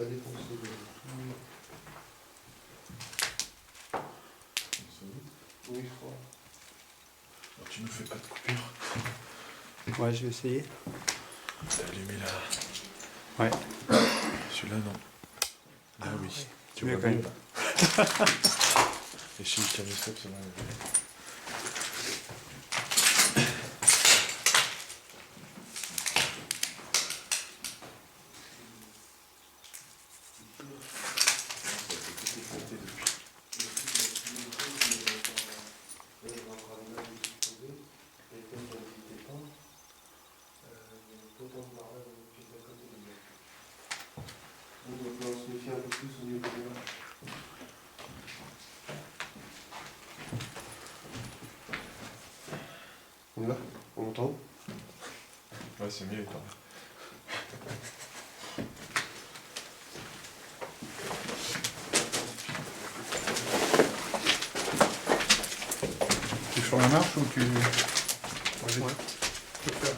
pas défoncé. Oui, je crois. Alors, tu nous fais pas de coupure. Ouais, je vais essayer. T'as allumé là. Ouais. Celui-là, non. Là, oui. Ouais. Tu Mieux vois quand mieux, même. là. Et chez le caméscope, ça va. On y va? On m'entend? Ouais, c'est mieux, toi. Tu es sur la marche ou tu... Ouais. peux faire.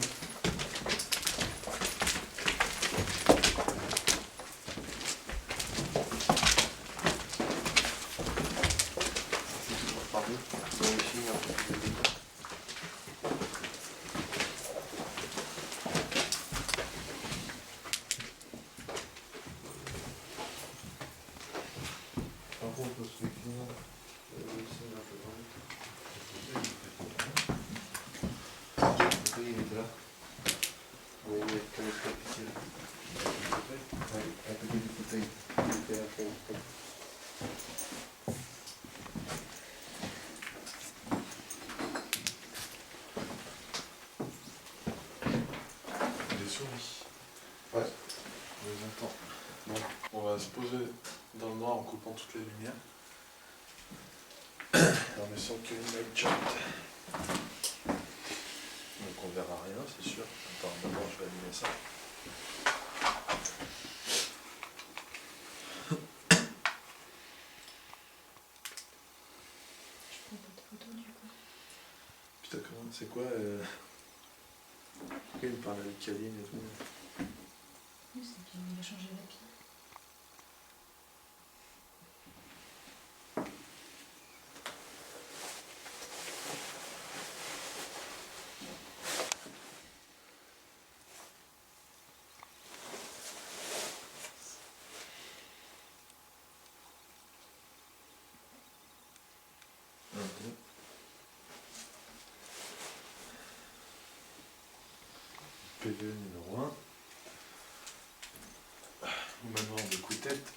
Pardon. Dans les signes, un peu plus délicat. Par contre, on peut se décliner. C'est un peu grand. Il est là. Oui, il est comme ça, ici. Ouais, à côté du fauteuil. Il était là, comme. Des souris. Ouais. On les entend. Bon, on va se poser dans le noir en coupant toutes les lumières. En laissant que une light shot. Donc on verra rien, c'est sûr. Attends, d'abord je vais allumer ça. Je prends pas de photo du coup. Putain, comment, c'est quoi pourquoi il me parle avec Kaline et tout? Oui, c'est qu'il a changé la pile. PVE numéro 1. Manoir de Couette.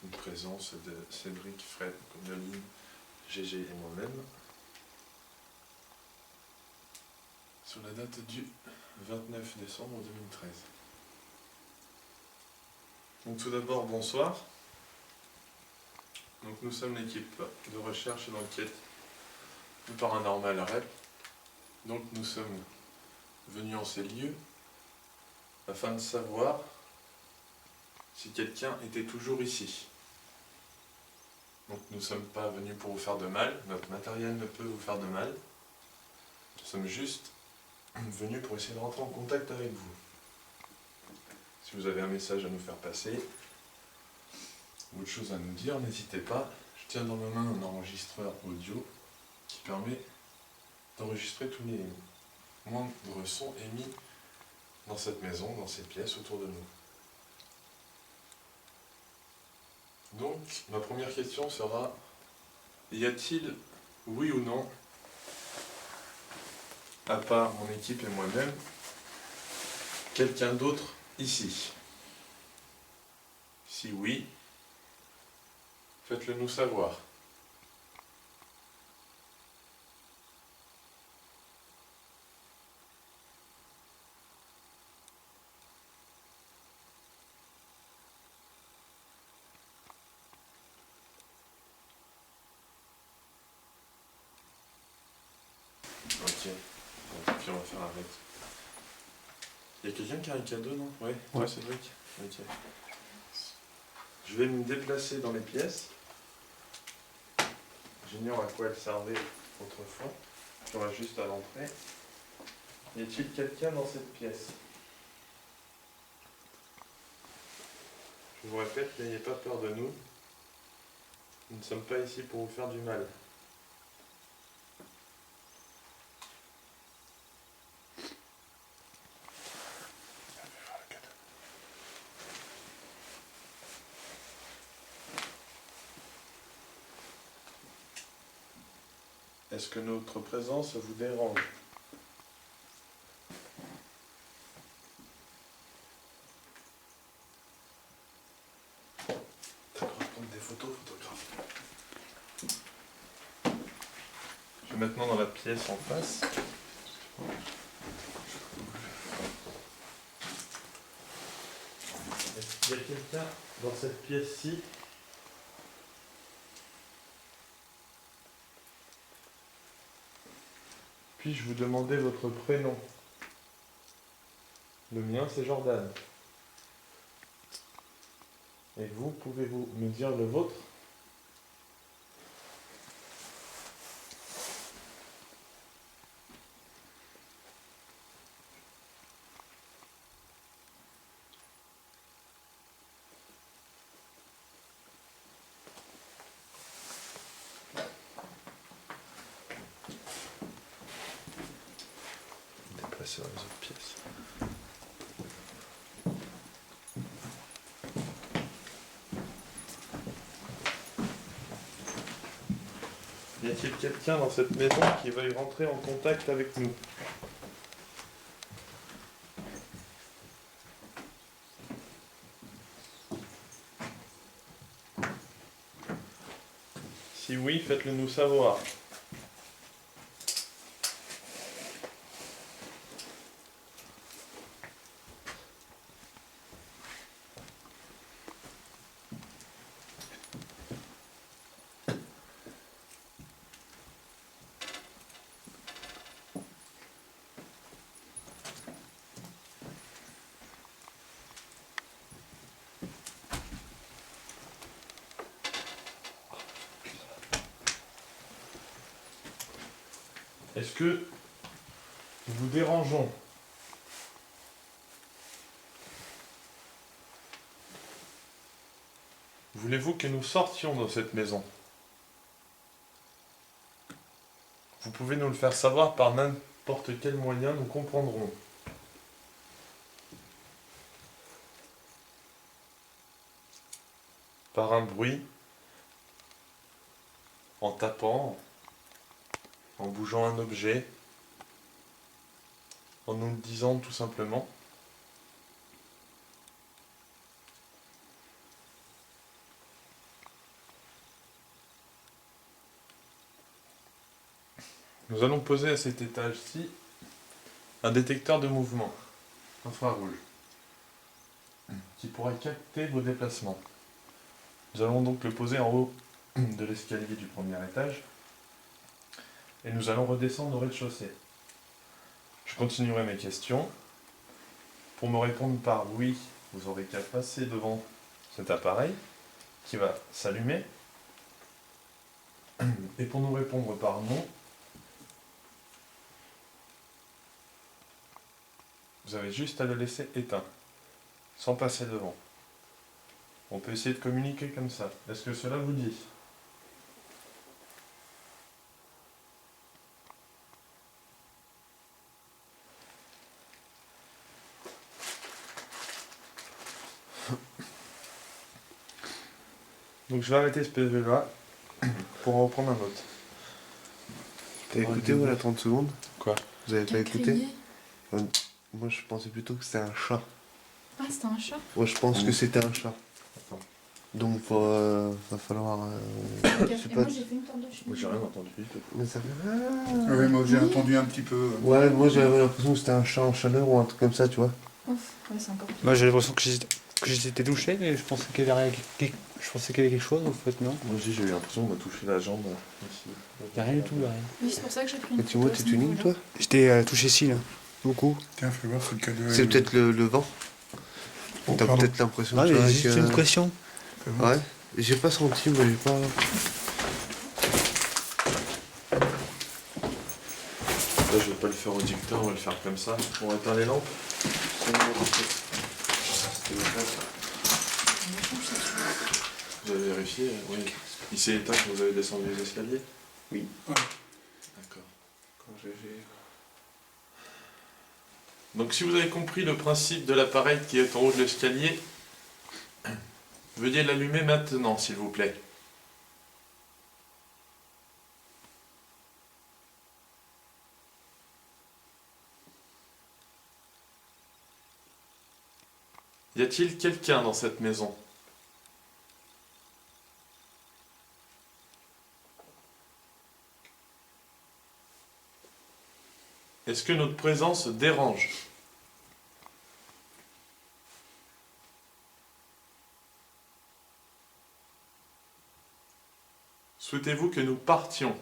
Une présence de Cédric, Fred, Corneline, GG et moi-même. Sur la date du 29 décembre 2013. Donc tout d'abord, bonsoir. Donc nous sommes l'équipe de recherche et d'enquête du paranormal REP. Donc nous sommes venus en ces lieux afin de savoir si quelqu'un était toujours ici. Donc nous ne sommes pas venus pour vous faire de mal, notre matériel ne peut vous faire de mal. Nous sommes juste venus pour essayer de rentrer en contact avec vous. Si vous avez un message à nous faire passer, ou autre chose à nous dire, n'hésitez pas. Je tiens dans ma main un enregistreur audio qui permet d'enregistrer tous les moindres sons émis dans cette maison, dans ces pièces autour de nous. Donc, ma première question sera, y a-t-il, oui ou non, à part mon équipe et moi-même, quelqu'un d'autre ici? Si oui, faites-le nous savoir. Ok, bon, puis on va faire avec. Il y a quelqu'un qui a un cadeau, non? Ouais, Ouais. Cédric. Ok. Je vais me déplacer dans les pièces. J'ignore à quoi elles servaient autrefois. On va juste à l'entrée. Y a-t-il quelqu'un dans cette pièce? Je vous répète, n'ayez pas peur de nous. Nous ne sommes pas ici pour vous faire du mal. Est-ce que notre présence vous dérange? D'accord, prendre des photos, photographe. Je vais maintenant dans la pièce en face. Est-ce qu'il y a quelqu'un dans cette pièce-ci? Puis-je vous demander votre prénom? Le mien, c'est Jordan. Et vous, pouvez-vous me dire le vôtre? Déplacer dans les autres pièces. Y a-t-il quelqu'un dans cette maison qui veuille rentrer en contact avec nous? Si oui, faites-le nous savoir. Est-ce que nous vous dérangeons? Voulez-vous que nous sortions de cette maison? Vous pouvez nous le faire savoir par n'importe quel moyen, nous comprendrons. Par un bruit, en tapant, en bougeant un objet, en nous le disant tout simplement. Nous allons poser à cet étage-ci un détecteur de mouvement infrarouge qui pourra capter vos déplacements. Nous allons donc le poser en haut de l'escalier du premier étage et nous allons redescendre au rez-de-chaussée. Je continuerai mes questions. Pour me répondre par oui, vous aurez qu'à passer devant cet appareil qui va s'allumer. Et pour nous répondre par non, vous avez juste à le laisser éteint, sans passer devant. On peut essayer de communiquer comme ça. Est-ce que cela vous dit ? Donc je vais arrêter ce PV là pour en reprendre un autre. T'as écouté ou la 30 secondes? Quoi? Vous avez Qui pas a écouté? crié? Moi je pensais plutôt que c'était un chat. Ah, c'était un chat? Moi je pense que c'était un chat. Attends. Donc va falloir... Ok. je sais Et pas. moi, j'ai fait une tente de chemise. Moi j'ai rien entendu du tout. Mais ça fait... Oui, moi j'ai entendu un petit peu. Ouais, moi j'avais l'impression que c'était un chat en chaleur ou un truc comme ça, tu vois. Ouf, ouais, c'est encore pire. Moi j'ai l'impression que j'étais touché, mais je pensais qu'il y avait quelque chose en fait, non? Moi aussi j'ai eu l'impression qu'on m'a touché la jambe ici. Il n'y a rien du tout, là, rien. Oui, c'est pour ça que j'ai pris une Et tu vois, photo à t'es ce tuning niveau-là. toi? J'étais touché ici, là. Beaucoup. Tiens, fais voir, c'est le cas de... C'est peut-être le vent. Oh, T'as pardon. peut-être l'impression Non, tu vois, mais juste une pression. Fais voir. Ouais, j'ai pas senti, moi j'ai pas... Là je vais pas le faire au dicteur, on va le faire comme ça. On va éteindre les lampes. On va changer. Vous avez vérifié, oui. Il s'est éteint quand vous avez descendu les escaliers? Oui. Ouais. D'accord. Quand j'ai... Donc si vous avez compris le principe de l'appareil qui est en haut de l'escalier, veuillez l'allumer maintenant, s'il vous plaît. Y a-t-il quelqu'un dans cette maison? Est-ce que notre présence dérange? Souhaitez-vous que nous partions?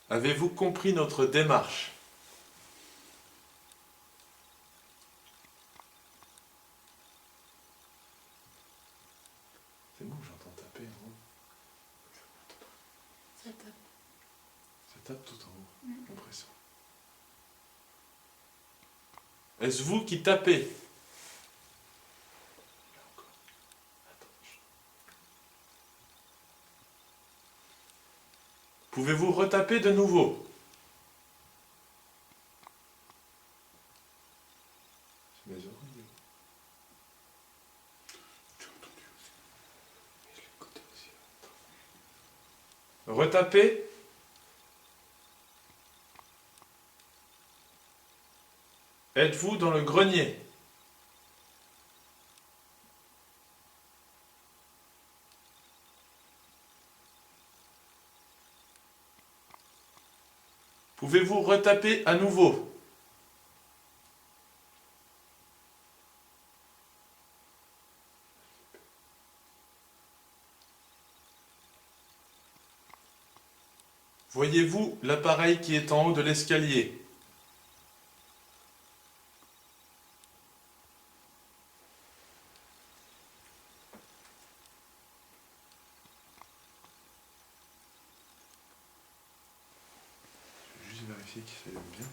Avez-vous compris notre démarche? C'est bon, j'entends taper en haut. Ça tape. Ça tape tout en haut, j'ai l'impression. Est-ce vous qui tapez? Là encore. Attends. Pouvez-vous retaper de nouveau? C'est mes oreilles. J'ai entendu aussi. Je l'ai écouté aussi. Retapez. Êtes-vous dans le grenier? Pouvez-vous retaper à nouveau? Voyez-vous l'appareil qui est en haut de l'escalier? Je vais juste vérifier qu'il s'allume bien.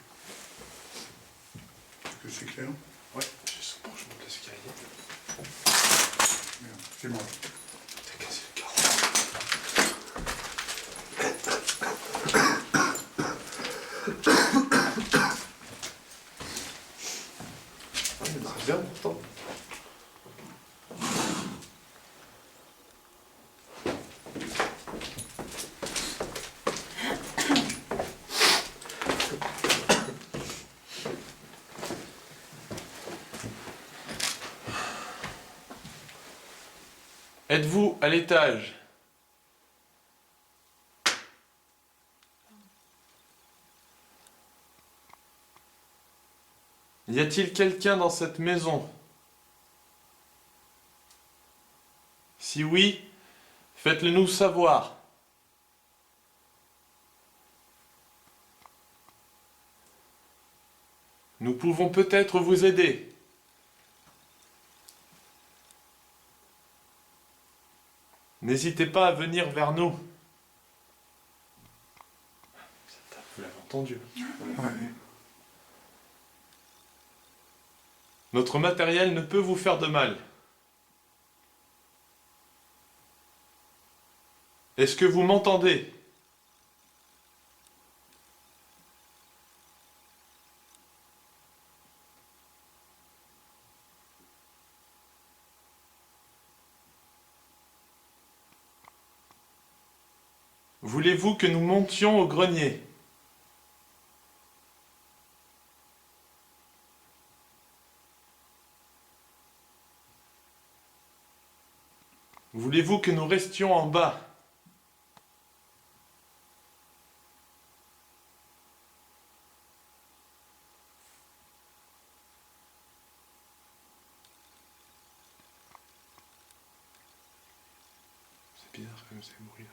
Est-ce que c'est clair? Ouais, juste pour que je monte l'escalier. Merde, c'est moi. T'as cassé le carreau. C'est bien pourtant. Êtes-vous à l'étage? Y a-t-il quelqu'un dans cette maison? Si oui, faites-le nous savoir. Nous pouvons peut-être vous aider. N'hésitez pas à venir vers nous. Vous l'avez entendu. Ouais. Notre matériel ne peut vous faire de mal. Est-ce que vous m'entendez? Voulez-vous que nous montions au grenier? Voulez-vous que nous restions en bas? C'est bizarre quand même ces bruits-là.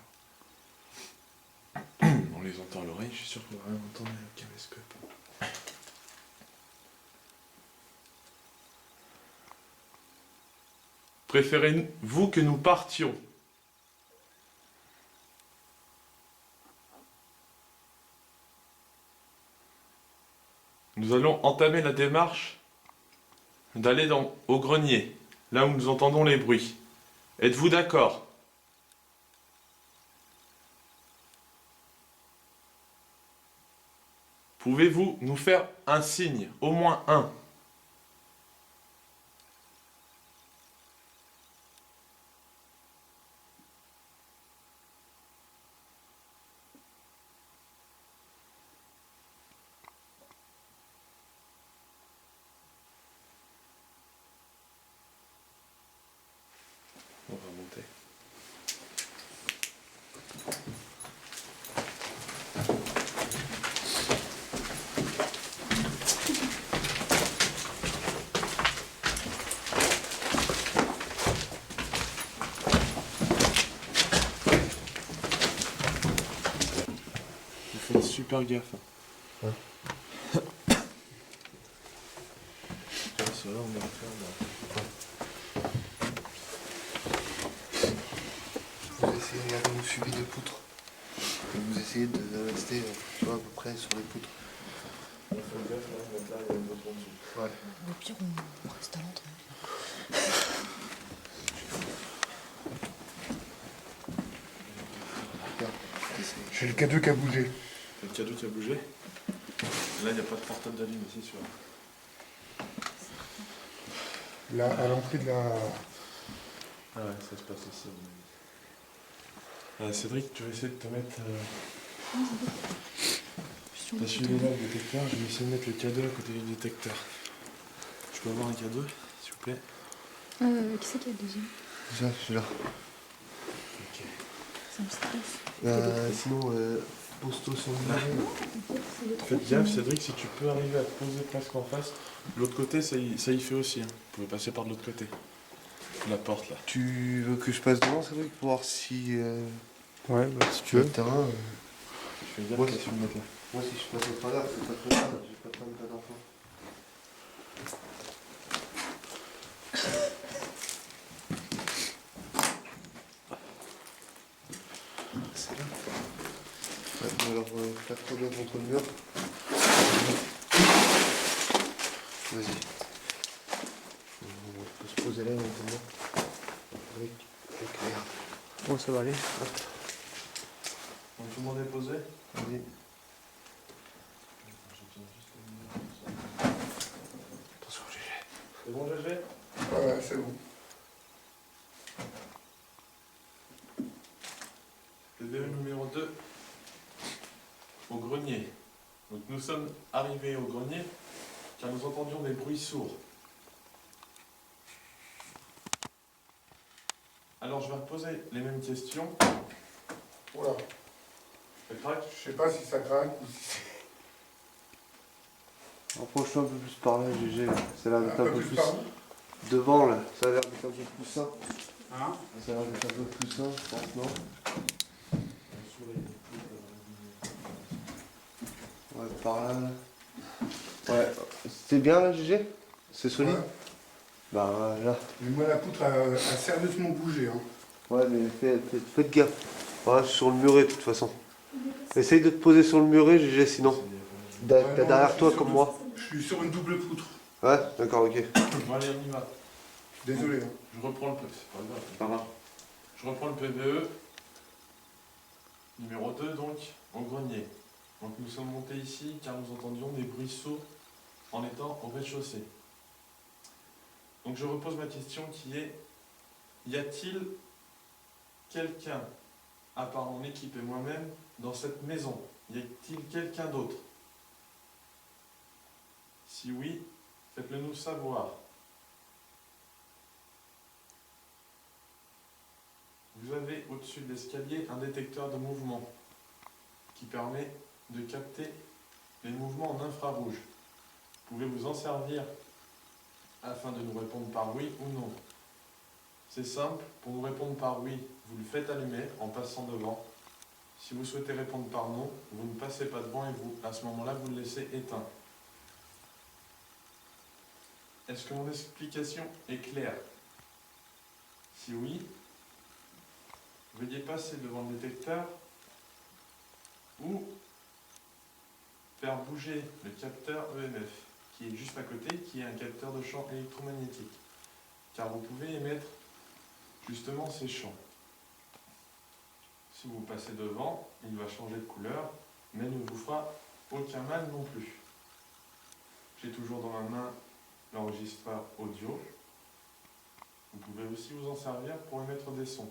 On les entend à l'oreille, je suis sûr qu'on va rien entendre avec le caméscope. Préférez-vous que nous partions? Nous allons entamer la démarche d'aller au grenier, là où nous entendons les bruits. Êtes-vous d'accord? Pouvez-vous nous faire un signe, au moins un? On va monter. Vous faites super gaffe. Ouais. Cela, on va le faire là. Vous essayez de regarder le suivi de poutres. Et vous essayez de rester tu vois, à peu près sur les poutres. On fait gaffe, là, il y a une autre en dessous. Ouais. Au pire, on reste à l'entrée. Regarde, essaye. J'ai le K2 qui a bougé. T'as le cadeau qui a bougé? Là, il n'y a pas de portable d'allumé, c'est sûr. Là, à l'entrée de la... Ah ouais, ça se passe aussi, à mon avis. Cédric, tu vas essayer de te mettre... T'as suivi là le détecteur, je vais essayer de mettre le cadeau à côté du détecteur. Je peux avoir un cadeau, s'il vous plaît? Qui c'est qui a le deuxième? Ça, je suis là. Ok. Ça me stresse. Sinon, pose-toi sur le mur. Faites gaffe, Cédric, si tu peux arriver à te poser presque en face. De l'autre côté, ça y fait aussi. Hein. Vous pouvez passer par de l'autre côté. La porte, là. Tu veux que je passe devant, Cédric, pour voir si Ouais, bah, si tu le veux. terrain. Je fais gaffe, Ouais, là, c'est- sur le mettre là. Moi, si je passe au travers, c'est pas très grave. J'ai pas de pas d'enfant. C'est là. Ouais, bon, alors, plaque-toi bien contre le mur. Vas-y. On peut se poser là éventuellement. Avec l'éclair. Bon, ça va aller. Donc, tout le monde est posé? Vas-y. Attention, GG. C'est bon, GG? Ouais, c'est bon. PVE numéro 2. Au grenier. Donc nous sommes arrivés au grenier car nous entendions des bruits sourds. Alors je vais reposer les mêmes questions. Voilà. Ça craque? Je sais pas si ça craque ou si c'est... Approche-toi un peu plus par là, GG. Ça a l'air d'être Un peu plus par où? devant là. Ça a l'air d'être un peu plus sain. Hein? Ça a l'air d'être un peu plus sain, je pense, non? Ouais, par là. Ouais. C'est bien là, GG? C'est solide? Ouais. Bah là. Mais moi, la poutre a sérieusement bougé. Hein. Ouais, mais faites gaffe. Ouais, sur le muret de toute façon. Essaye de te poser sur le muret, GG, sinon. T'as Ouais, non, derrière je suis toi sur comme le- moi. Je suis sur une double poutre. Ouais, d'accord, ok. Bon allez, on y va. Désolé. Hein. Je reprends le PVE. C'est pas grave. Pas grave. Je reprends le PVE. Numéro 2 donc, au grenier. Donc nous sommes montés ici car nous entendions des bruits sourds en étant au rez-de-chaussée. Donc je repose ma question qui est, y a-t-il quelqu'un, à part mon équipe et moi-même, dans cette maison? Y a-t-il quelqu'un d'autre? Si oui, faites-le nous savoir. Vous avez au-dessus de l'escalier un détecteur de mouvement qui permet de capter les mouvements en infrarouge. Vous pouvez vous en servir afin de nous répondre par oui ou non. C'est simple, pour nous répondre par oui, vous le faites allumer en passant devant. Si vous souhaitez répondre par non, vous ne passez pas devant et vous, à ce moment-là, vous le laissez éteint. Est-ce que mon explication est claire? Si oui, veuillez passer devant le détecteur ou faire bouger le capteur EMF, qui est juste à côté, qui est un capteur de champ électromagnétique. Car vous pouvez émettre justement ces champs. Si vous passez devant, il va changer de couleur, mais ne vous fera aucun mal non plus. J'ai toujours dans ma main l'enregistreur audio. Vous pouvez aussi vous en servir pour émettre des sons.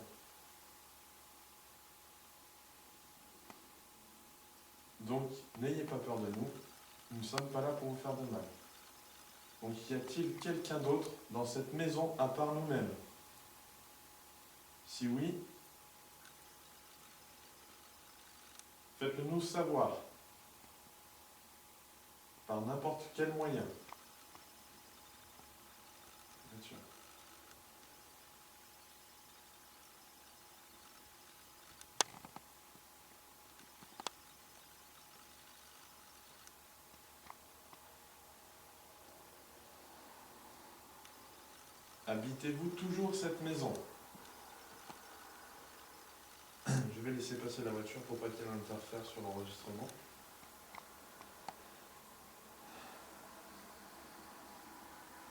Donc, n'ayez pas peur de nous, nous ne sommes pas là pour vous faire de mal. Donc, y a-t-il quelqu'un d'autre dans cette maison à part nous-mêmes? Si oui, faites-le nous savoir, par n'importe quel moyen. Bien sûr. Habitez-vous toujours cette maison? Je vais laisser passer la voiture pour pas qu'elle interfère sur l'enregistrement.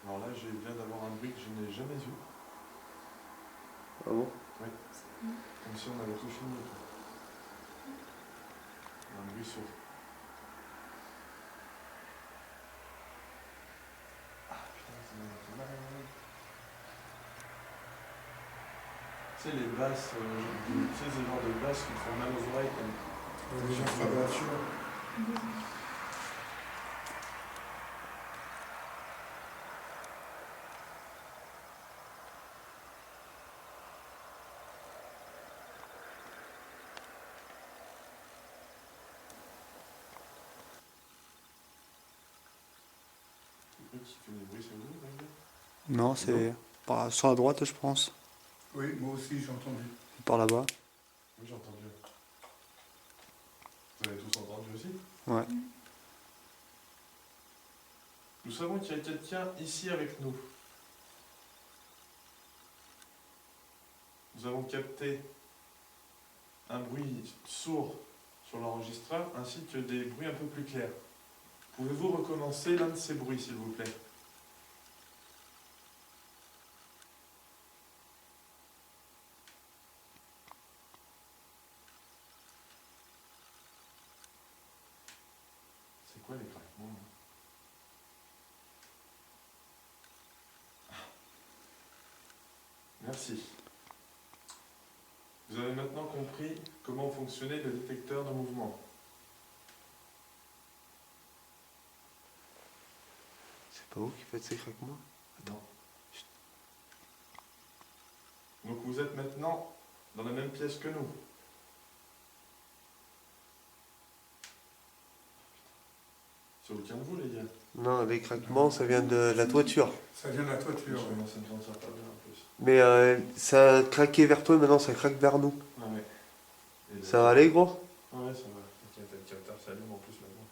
Alors là, je viens d'avoir un bruit que je n'ai jamais eu. Ah bon? Oui. Comme si on avait tout fini. Un bruit sourd. Ah putain, ça m'a fait mal. Tu sais, les basses, tu sais, ces genres de basses qui font mal aux oreilles comme. Les gens frappent la voiture. Le truc qui fait des bruits, c'est vous, Daniel? Non, c'est sur la droite, je pense. Oui, moi aussi j'ai entendu. Par là-bas. Oui, j'ai entendu. Vous avez tous entendu aussi? Ouais. Nous savons qu'il y a quelqu'un ici avec nous. Nous avons capté un bruit sourd sur l'enregistreur ainsi que des bruits un peu plus clairs. Pouvez-vous recommencer l'un de ces bruits, s'il vous plaît? C'est quoi les craquements? Merci. Vous avez maintenant compris comment fonctionnait le détecteur de mouvement. C'est pas vous qui faites ces craquements? Non. Donc vous êtes maintenant dans la même pièce que nous. C'est aucun de vous, les gars. Non, les craquements, ça vient de la toiture. Ça vient de la toiture. Je ouais. commence à me sentir pas bien en plus. Mais ça craquait vers toi, maintenant ça craque vers nous. Ah ouais. Et Ça va aller, gros? Ah ouais, ça va. Ok, t'as le capteur s'allume en plus maintenant.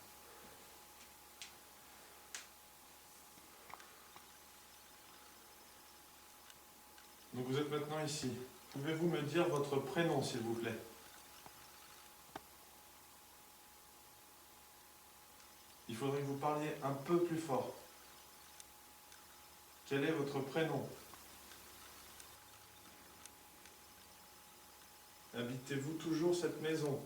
Donc vous êtes maintenant ici. Pouvez-vous me dire votre prénom, s'il vous plaît? Il faudrait que vous parliez un peu plus fort. Quel est votre prénom? Habitez-vous toujours cette maison?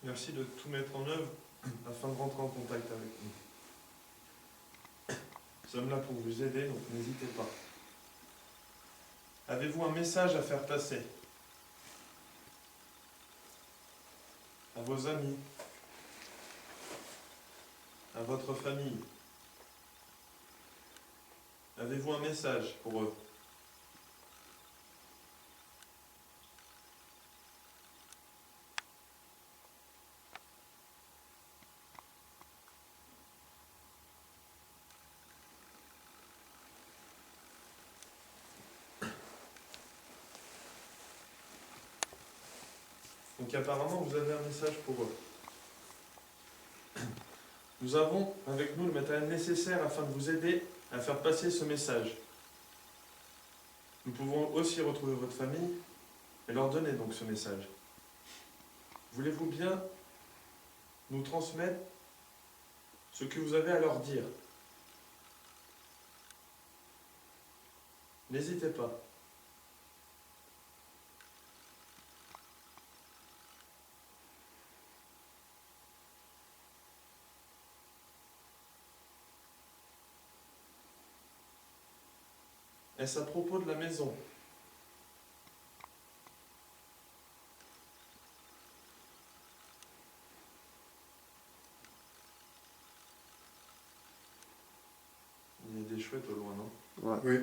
Merci de tout mettre en œuvre afin de rentrer en contact avec nous. Nous sommes là pour vous aider, donc n'hésitez pas. Avez-vous un message à faire passer? À vos amis? À votre famille? Avez-vous un message pour eux? Donc apparemment, vous avez un message pour eux. Nous avons avec nous le matériel nécessaire afin de vous aider à faire passer ce message. Nous pouvons aussi retrouver votre famille et leur donner donc ce message. Voulez-vous bien nous transmettre ce que vous avez à leur dire? N'hésitez pas. Est-ce à propos de la maison? Il y a des chouettes au loin, non? Ouais. Oui.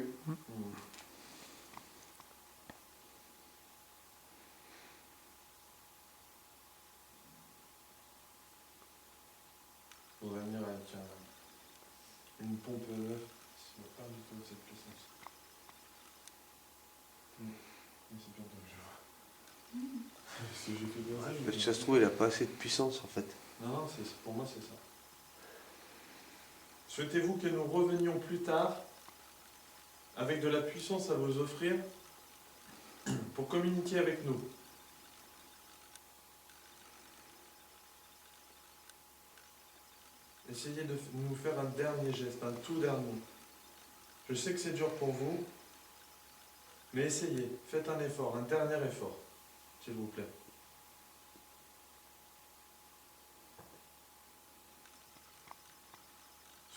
Faudrait venir avec une pompe c'est pas du tout cette puissance. Mais c'est bientôt que je vois. Parce que j'ai fait bien ça, je Parce que me ça se trouve, il a pas assez de puissance en fait. Non, pour moi c'est ça. Souhaitez-vous que nous revenions plus tard avec de la puissance à vous offrir pour communiquer avec nous? Essayez de nous faire un dernier geste, un tout dernier. Je sais que c'est dur pour vous, mais essayez, faites un effort, un dernier effort, s'il vous plaît.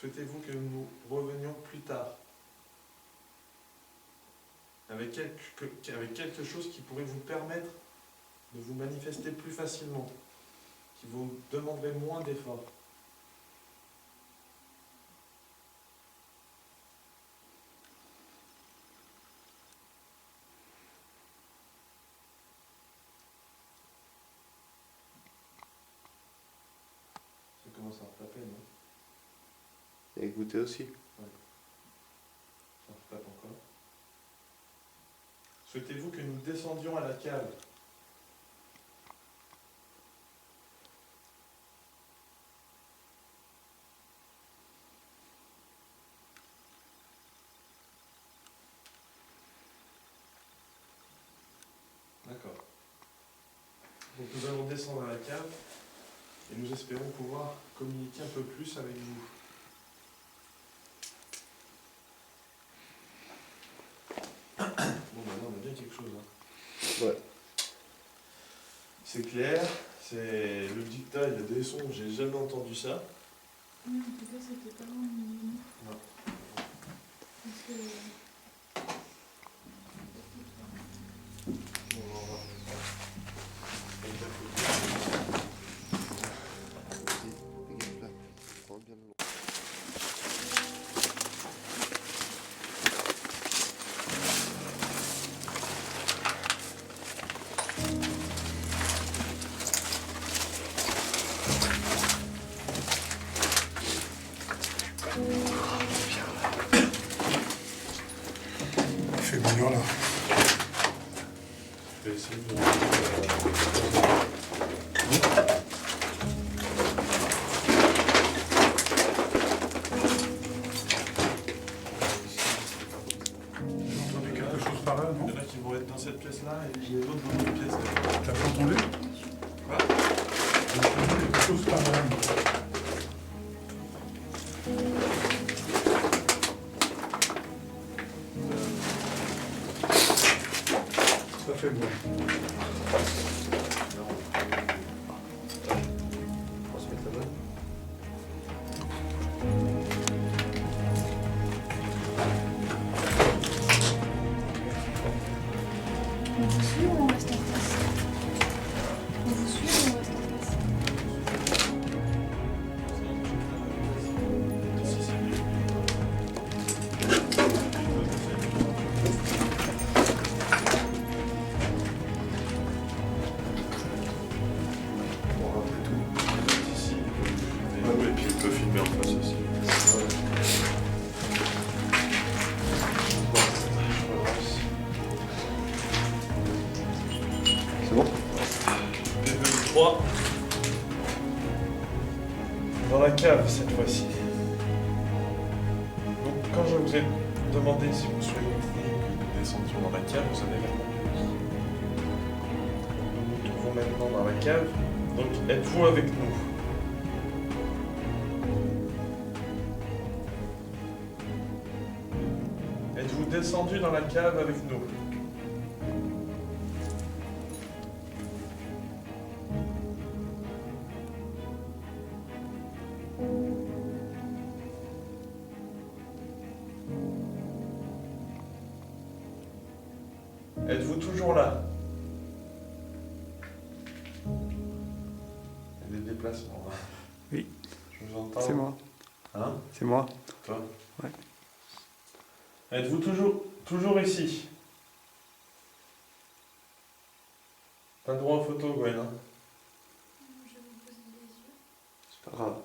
Souhaitez-vous que nous revenions plus tard avec quelque chose qui pourrait vous permettre de vous manifester plus facilement, qui vous demanderait moins d'efforts? Ça commence à retaper, non? Et goûter aussi. Ça retape encore. Souhaitez-vous que nous descendions à la cave? D'accord. Donc nous allons descendre à la cave et nous espérons pouvoir communiquer un peu plus avec vous. Bon, maintenant on a bien quelque chose. Hein. Ouais. C'est clair, c'est le dictat, il y a des sons, j'ai jamais entendu ça. Oui, en tout cas, c'était pas vraiment mignon. Non. Parce que... On va voir. Regarde là. Prends bien le long. Il fait bouillant là. Je vais essayer de... J'ai entendu quelque chose par là, non? Il y en a qui vont être dans cette pièce-là et d'autres dans l'autre pièce. T'as pas entendu? Quoi? J'ai entendu quelque chose par là. Ça fait bon. On va se mettre là-bas. On vous suit ou on reste en face? On vous suit ou on reste en face? Si, c'est mieux. On va rappeler tout. Si, si. Ah oui, et puis il peut filmer en face aussi. C'est bon? PVE 3. dans la cave cette fois-ci. Donc quand je vous ai demandé si vous souhaitiez que nous descendions dans la cave, vous avez répondu oui. Nous nous trouvons maintenant dans la cave, donc êtes-vous avec nous? Êtes-vous descendu dans la cave avec nous? Êtes-vous toujours là? Il y a des déplacements. Oui. Je vous entends. C'est moi. Hein? C'est moi. Toi? Ouais. Êtes-vous toujours ici? T'as le droit aux photos, Gwen. Hein? Je vais me poser les yeux. C'est pas grave.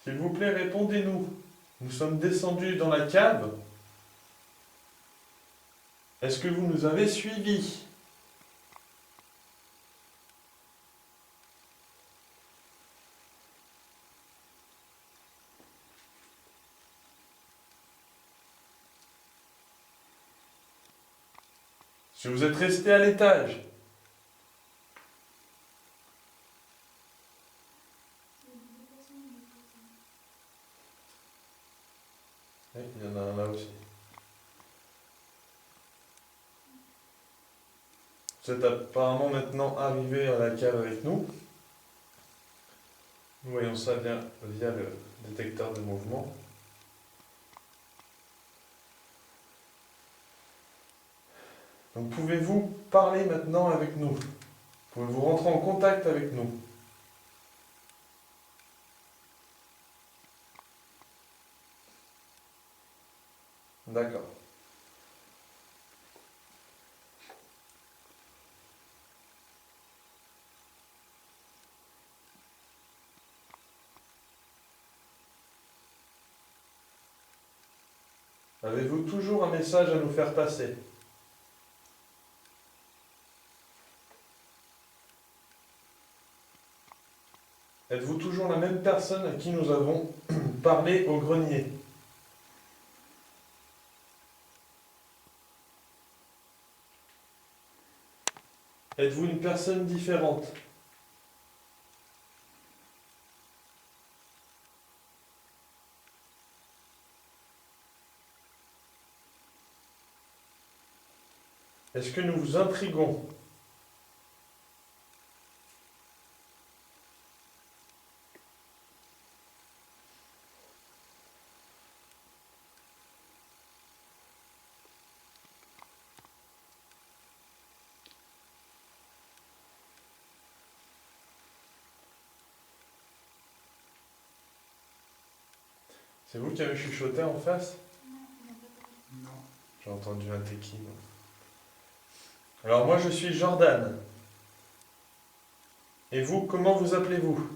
S'il vous plaît, répondez-nous. Nous sommes descendus dans la cave. Est-ce que vous nous avez suivis? Si vous êtes resté à l'étage? Oui, il y en a un là aussi. Vous êtes apparemment maintenant arrivé à la cave avec nous. Nous voyons ça via le détecteur de mouvement. Donc pouvez-vous parler maintenant avec nous? Pouvez-vous rentrer en contact avec nous? D'accord. Avez-vous toujours un message à nous faire passer? Êtes-vous toujours la même personne à qui nous avons parlé au grenier? Êtes-vous une personne différente? Est-ce que nous vous intriguons? C'est vous qui avez chuchoté en face? Non, on n'a pas parlé. Non. J'ai entendu un tequin. Alors moi je suis Jordan. Et vous, comment vous appelez-vous?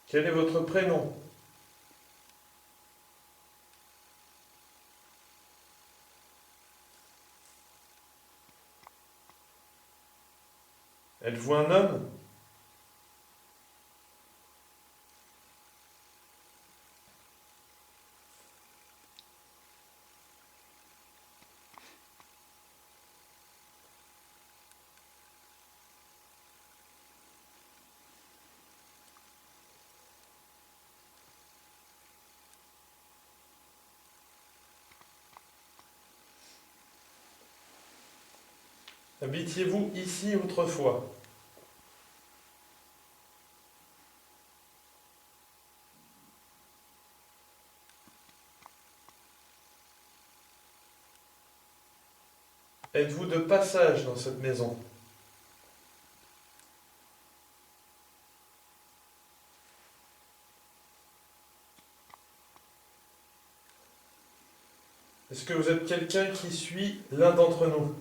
Quel est votre prénom? Êtes-vous un homme? Habitiez-vous ici autrefois? Êtes-vous de passage dans cette maison? Est-ce que vous êtes quelqu'un qui suit l'un d'entre nous?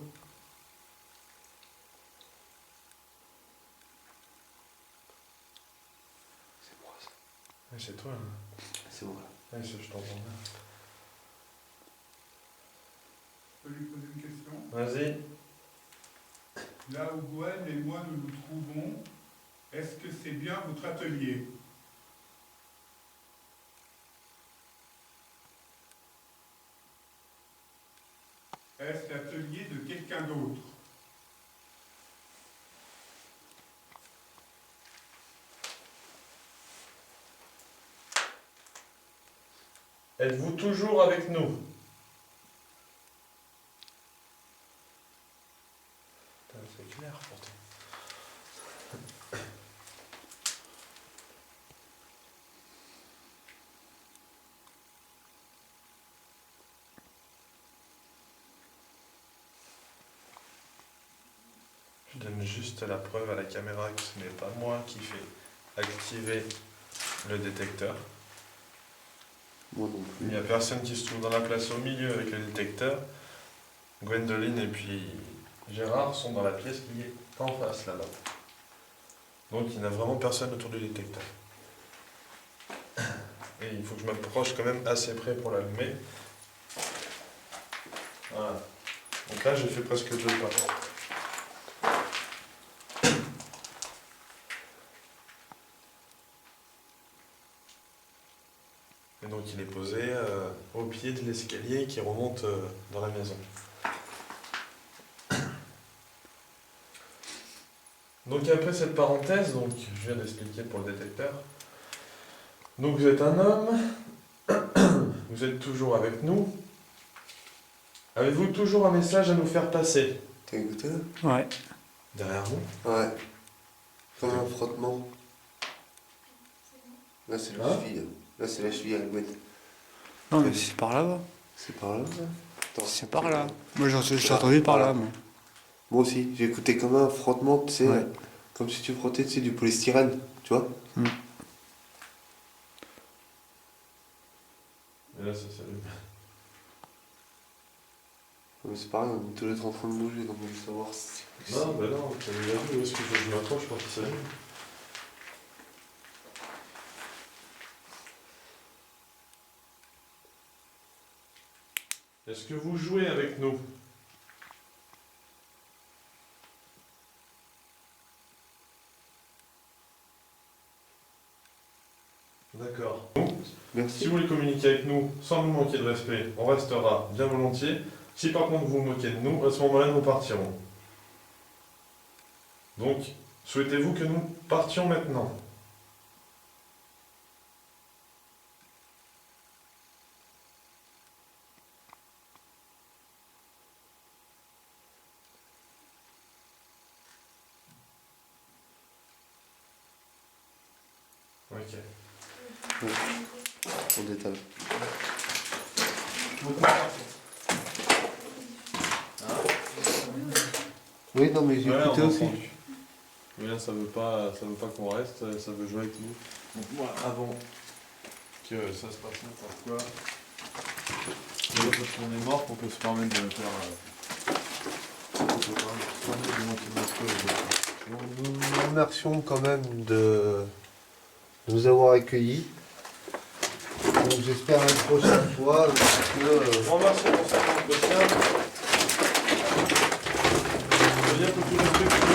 C'est moi ça. C'est toi. Hein. C'est moi. Oui, ça, je t'entends bien. Je peux lui poser une question? Vas-y. Là où Gwen et moi nous nous trouvons, est-ce que c'est bien votre atelier? Est-ce l'atelier de quelqu'un d'autre? Êtes-vous toujours avec nous? Putain, c'est clair pourtant. Je donne juste la preuve à la caméra que ce n'est pas moi qui fais activer le détecteur. Moi non Il plus. n'y a personne qui se trouve dans la place au milieu avec le détecteur. Gwendoline et puis Gérard sont dans la pièce qui est en face là-bas. Donc il n'y a vraiment personne autour du détecteur. Et il faut que je m'approche quand même assez près pour l'allumer. Voilà. Donc là j'ai fait presque 2 pas. Et donc il est posé au pied de l'escalier qui remonte dans la maison. Donc après cette parenthèse, donc je viens d'expliquer pour le détecteur. Donc vous êtes un homme, vous êtes toujours avec nous. Avez-vous toujours un message à nous faire passer? T'as écouté là? Ouais. Derrière vous? Ouais. Comme un frottement. Là c'est la Hein? cheville. Là c'est la cheville à Gwen. Non, mais c'est par là-bas. C'est par là ça? Attends, C'est par là. Moi, j'ai entendu par là, moi. Moi aussi, j'ai écouté comme un frottement, tu sais, Ouais. comme si tu frottais, tu sais, du polystyrène, tu vois? Et là ça s'allume. Mais c'est pareil, on est tous les deux en train de bouger, donc on veut savoir si c'est Non, possible. bah non, tu as vu, où est-ce que je m'approche pour qu'il s'allume? Est-ce que vous jouez avec nous? D'accord. Si Merci. vous voulez communiquer avec nous sans nous manquer de respect, on restera bien volontiers. Si par contre vous vous moquez de nous, à ce moment-là, nous partirons. Donc, souhaitez-vous que nous partions maintenant? Ok. On détale. Oui, non, mais j'ai Ouais, écouté on aussi. entend. Mais là, ça veut pas qu'on reste, ça veut jouer avec nous. Donc moi, avant que ça se passe n'importe quoi, parce qu'on est mort, qu'on peut se permettre de le faire. On peut pas se permettre de monter notre cause. Nous nous remercions quand même de nous avoir accueillis. Donc j'espère une prochaine fois que... Je vous remercie pour cet entretien. Je veux dire que tout respect